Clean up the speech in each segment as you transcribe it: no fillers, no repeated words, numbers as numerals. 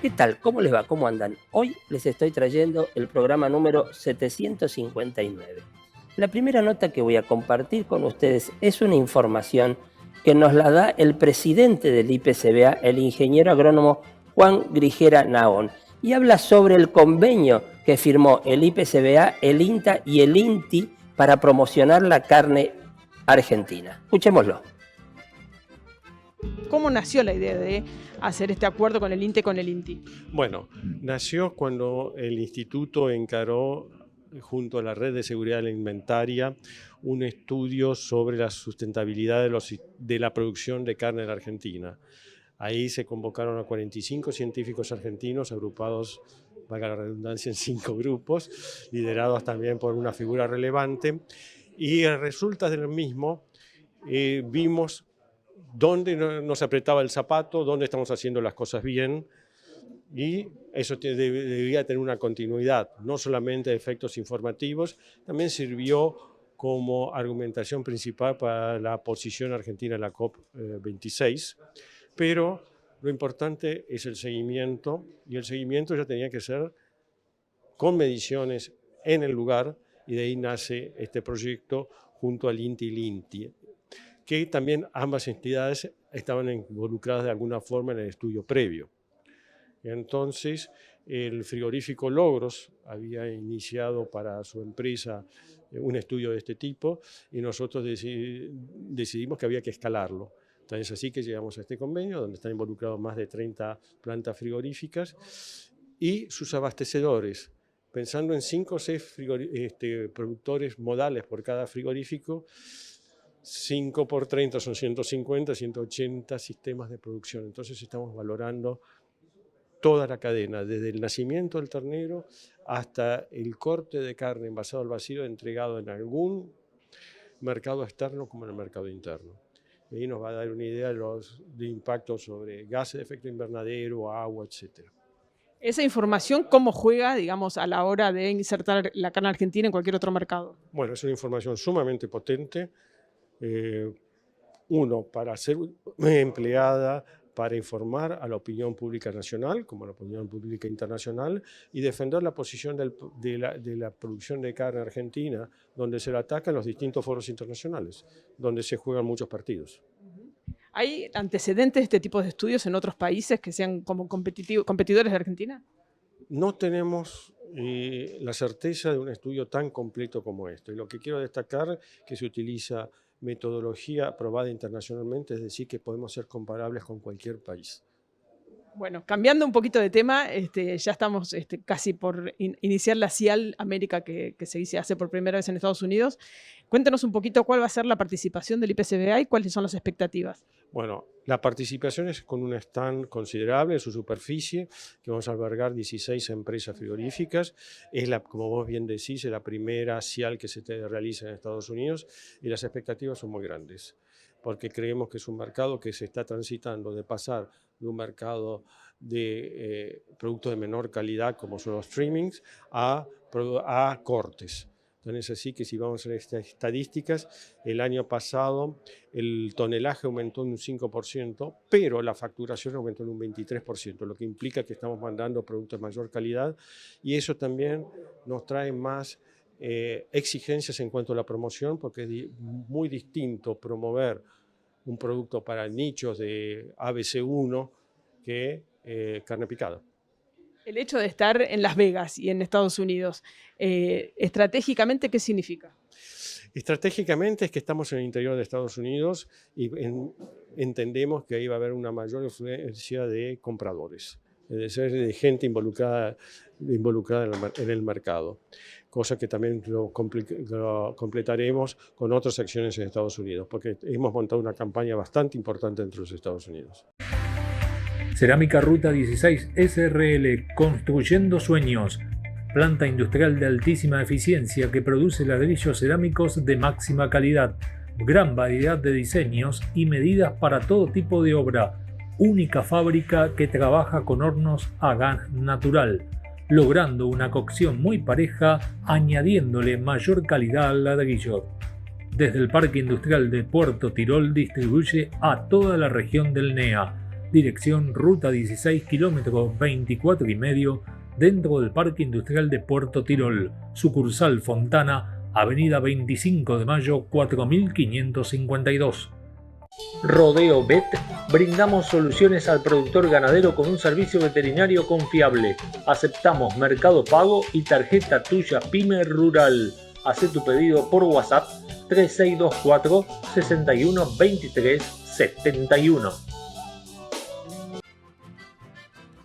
¿Qué tal? ¿Cómo les va? ¿Cómo andan? Hoy les estoy trayendo el programa número 759. La primera nota que voy a compartir con ustedes es una información que nos la da el presidente del IPCBA, el ingeniero agrónomo Juan Grijera Nahón, y habla sobre el convenio que firmó el IPCBA, el INTA y el INTI para promocionar la carne argentina. Escuchémoslo. ¿Cómo nació la idea de hacer este acuerdo con el INTE y con el INTI? Bueno, nació cuando el instituto encaró, junto a la Red de Seguridad Alimentaria, un estudio sobre la sustentabilidad de la producción de carne en la Argentina. Ahí se convocaron a 45 científicos argentinos agrupados, valga la redundancia, en 5 grupos, liderados también por una figura relevante, y a resultas del mismo vimos dónde nos apretaba el zapato, dónde estamos haciendo las cosas bien, y eso debía tener una continuidad, no solamente efectos informativos, también sirvió como argumentación principal para la posición argentina en la COP26, pero lo importante es el seguimiento, y el seguimiento ya tenía que ser con mediciones en el lugar, y de ahí nace este proyecto junto al INTI y el INTI, que también ambas entidades estaban involucradas de alguna forma en el estudio previo. Entonces, el frigorífico Logros había iniciado para su empresa un estudio de este tipo, y nosotros decidimos que había que escalarlo. Entonces, así que llegamos a este convenio, donde están involucrados más de 30 plantas frigoríficas y sus abastecedores. Pensando en 5 o 6 productores modales por cada frigorífico, 5 por 30 son 150, 180 sistemas de producción. Entonces estamos valorando toda la cadena, desde el nacimiento del ternero hasta el corte de carne envasado al vacío, entregado en algún mercado externo como en el mercado interno. Y ahí nos va a dar una idea de impacto sobre gases de efecto invernadero, agua, etc. Esa información, ¿cómo juega, digamos, a la hora de insertar la carne argentina en cualquier otro mercado? Bueno, es una información sumamente potente. Para ser empleada para informar a la opinión pública nacional, como a la opinión pública internacional, y defender la posición de la producción de carne argentina, donde se la ataca en los distintos foros internacionales, donde se juegan muchos partidos. ¿Hay antecedentes de este tipo de estudios en otros países que sean como competidores de Argentina? No tenemos la certeza de un estudio tan completo como este. Y lo que quiero destacar es que se utiliza metodología aprobada internacionalmente, es decir, que podemos ser comparables con cualquier país. Bueno, cambiando un poquito de tema, ya estamos casi por iniciar la CIAL América que se hace por primera vez en Estados Unidos. Cuéntanos un poquito cuál va a ser la participación del IPCBA y cuáles son las expectativas. Bueno, la participación es con un stand considerable en su superficie, que vamos a albergar 16 empresas frigoríficas. Como vos bien decís, es la primera CIAL que se realiza en Estados Unidos, y las expectativas son muy grandes, porque creemos que es un mercado que se está transitando de pasar de un mercado de productos de menor calidad, como son los streamings, a cortes. Entonces, así que si vamos a ver estas estadísticas, el año pasado el tonelaje aumentó en un 5%, pero la facturación aumentó en un 23%, lo que implica que estamos mandando productos de mayor calidad, y eso también nos trae más exigencias en cuanto a la promoción, porque es muy distinto promover un producto para nichos de ABC1 que carne picada. El hecho de estar en Las Vegas y en Estados Unidos, estratégicamente, ¿qué significa? Estratégicamente es que estamos en el interior de Estados Unidos y entendemos que ahí va a haber una mayor influencia de compradores, es decir, de gente involucrada en el mercado, cosa que también lo completaremos con otras acciones en Estados Unidos, porque hemos montado una campaña bastante importante entre los Estados Unidos. Cerámica Ruta 16 SRL, construyendo sueños. Planta industrial de altísima eficiencia que produce ladrillos cerámicos de máxima calidad, gran variedad de diseños y medidas para todo tipo de obra. Única fábrica que trabaja con hornos a gas natural, logrando una cocción muy pareja, añadiéndole mayor calidad al ladrillo. Desde el Parque Industrial de Puerto Tirol distribuye a toda la región del NEA. dirección Ruta 16, kilómetro 24,5, dentro del Parque Industrial de Puerto Tirol, sucursal Fontana, Avenida 25 de Mayo 4552. Rodeo Vet, brindamos soluciones al productor ganadero con un servicio veterinario confiable. Aceptamos Mercado Pago y tarjeta tuya Pyme Rural. Haz tu pedido por WhatsApp 3624 61 23 71.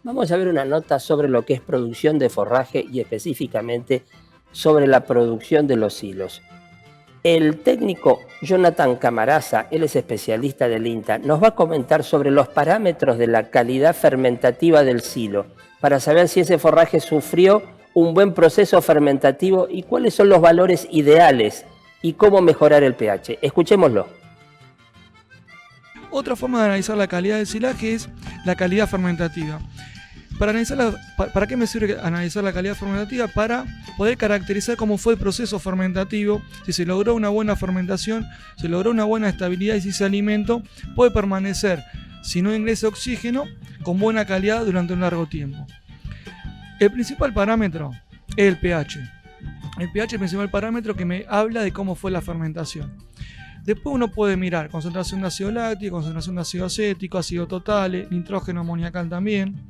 Vamos a ver una nota sobre lo que es producción de forraje y específicamente sobre la producción de los hilos. El técnico Jonathan Camarasa, él es especialista del INTA, nos va a comentar sobre los parámetros de la calidad fermentativa del silo para saber si ese forraje sufrió un buen proceso fermentativo y cuáles son los valores ideales y cómo mejorar el pH. Escuchémoslo. Otra forma de analizar la calidad del silaje es la calidad fermentativa. ¿Para qué me sirve analizar la calidad fermentativa? Para poder caracterizar cómo fue el proceso fermentativo, si se logró una buena fermentación, se logró una buena estabilidad y si ese alimento puede permanecer, si no ingresa oxígeno, con buena calidad durante un largo tiempo. El principal parámetro es el pH. El pH es el principal parámetro que me habla de cómo fue la fermentación. Después uno puede mirar concentración de ácido láctico, concentración de ácido acético, ácido total, nitrógeno amoniacal también.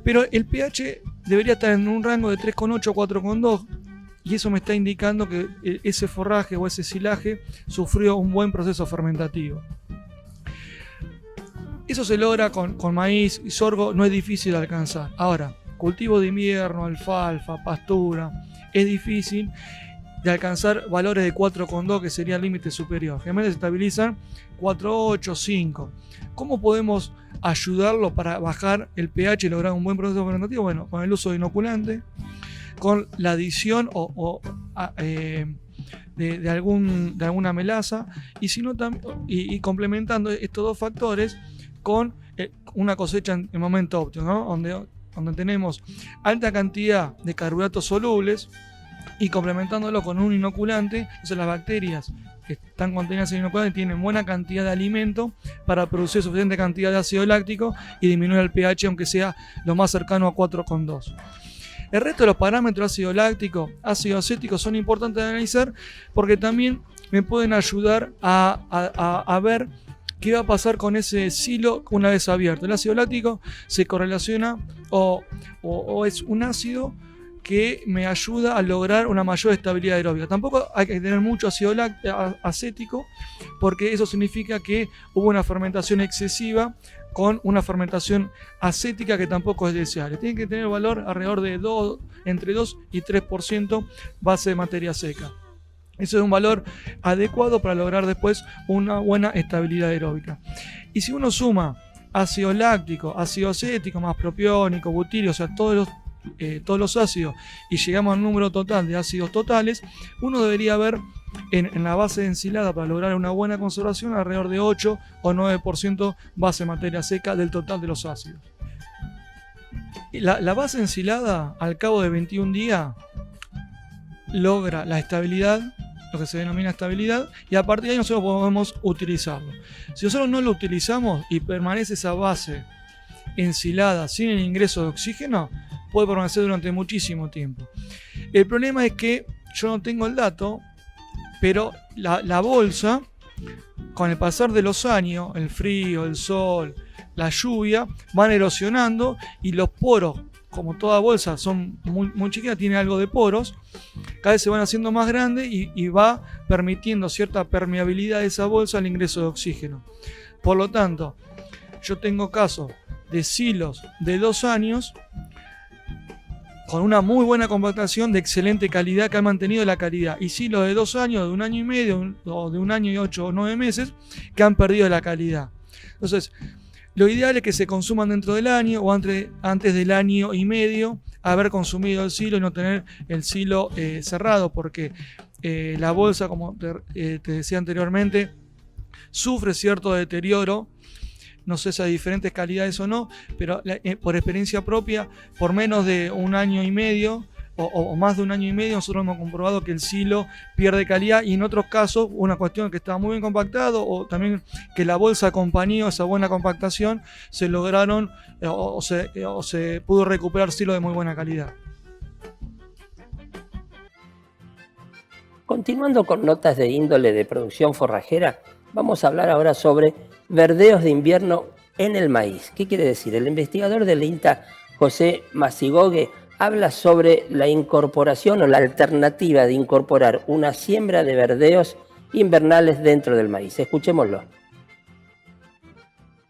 Pero el pH debería estar en un rango de 3,8 a 4,2 y eso me está indicando que ese forraje o ese silaje sufrió un buen proceso fermentativo. Eso se logra con maíz y sorgo, no es difícil de alcanzar. Ahora, cultivo de invierno, alfalfa, pastura, es difícil de alcanzar valores de 4,2 que sería el límite superior. Generalmente se estabilizan 4,8, 5. ¿Cómo podemos ayudarlo para bajar el pH y lograr un buen proceso fermentativo? Bueno, con el uso de inoculante, con la adición de alguna melaza y complementando estos dos factores con una cosecha en el momento óptimo, ¿no? donde tenemos alta cantidad de carbohidratos solubles y complementándolo con un inoculante, entonces las bacterias que están contenidas en el inoculante tienen buena cantidad de alimento para producir suficiente cantidad de ácido láctico y disminuir el pH aunque sea lo más cercano a 4,2. El resto de los parámetros ácido láctico, ácido acético son importantes de analizar porque también me pueden ayudar a ver qué va a pasar con ese silo una vez abierto. El ácido láctico se correlaciona o es un ácido que me ayuda a lograr una mayor estabilidad aeróbica. Tampoco hay que tener mucho ácido acético porque eso significa que hubo una fermentación excesiva con una fermentación acética que tampoco es deseable. Tiene que tener valor alrededor de entre 2 y 3% base de materia seca. Eso es un valor adecuado para lograr después una buena estabilidad aeróbica. Y si uno suma ácido láctico, ácido acético, más propiónico, butírico, o sea, todos los ácidos y llegamos al número total de ácidos totales, uno debería ver en la base de ensilada para lograr una buena conservación alrededor de 8 o 9% base de materia seca del total de los ácidos. La base de ensilada al cabo de 21 días logra la estabilidad, lo que se denomina estabilidad, y a partir de ahí nosotros podemos utilizarlo. Si nosotros no lo utilizamos y permanece esa base ensilada sin el ingreso de oxígeno, puede permanecer durante muchísimo tiempo. El problema es que yo no tengo el dato, pero la bolsa, con el pasar de los años, el frío, el sol, la lluvia, van erosionando y los poros, como toda bolsa, son muy chiquitas, tienen algo de poros, cada vez se van haciendo más grandes y va permitiendo cierta permeabilidad de esa bolsa al ingreso de oxígeno. Por lo tanto, yo tengo casos de silos de 2 años con una muy buena compactación de excelente calidad que han mantenido la calidad, y silos de 2 años, de 1 año y medio o de 1 año y 8 o 9 meses que han perdido la calidad. Entonces, lo ideal es que se consuman dentro del año o antes del año y medio haber consumido el silo y no tener el silo cerrado, porque la bolsa, como te decía anteriormente, sufre cierto deterioro. No sé si hay diferentes calidades o no, pero por experiencia propia, por menos de 1 año y medio o más de 1 año y medio, nosotros hemos comprobado que el silo pierde calidad, y en otros casos una cuestión que estaba muy bien compactado, o también que la bolsa acompañó esa buena compactación, se lograron o se pudo recuperar silo de muy buena calidad. Continuando con notas de índole de producción forrajera, vamos a hablar ahora sobre verdeos de invierno en el maíz. ¿Qué quiere decir? El investigador del INTA, José Masigogue, habla sobre la incorporación o la alternativa de incorporar una siembra de verdeos invernales dentro del maíz. Escuchémoslo.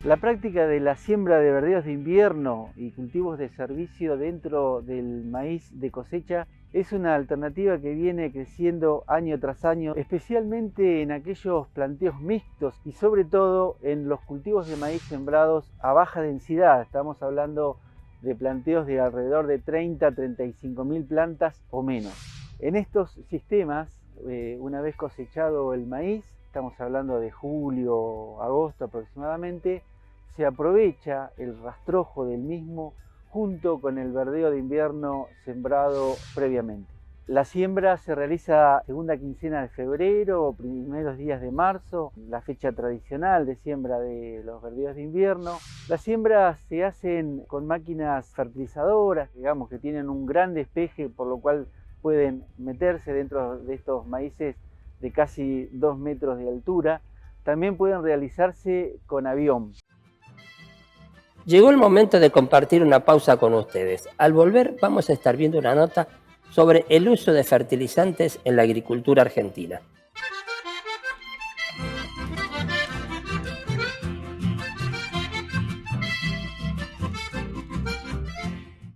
La práctica de la siembra de verdeos de invierno y cultivos de servicio dentro del maíz de cosecha es una alternativa que viene creciendo año tras año, especialmente en aquellos planteos mixtos y sobre todo en los cultivos de maíz sembrados a baja densidad. Estamos hablando de planteos de alrededor de 30 a 35 mil plantas o menos. En estos sistemas, una vez cosechado el maíz, estamos hablando de julio, agosto aproximadamente, se aprovecha el rastrojo del mismo junto con el verdeo de invierno sembrado previamente. La siembra se realiza segunda quincena de febrero o primeros días de marzo, la fecha tradicional de siembra de los verdeos de invierno. Las siembras se hacen con máquinas fertilizadoras, digamos, que tienen un gran despeje, por lo cual pueden meterse dentro de estos maíces de casi 2 metros de altura. También pueden realizarse con avión. Llegó el momento de compartir una pausa con ustedes. Al volver vamos a estar viendo una nota sobre el uso de fertilizantes en la agricultura argentina.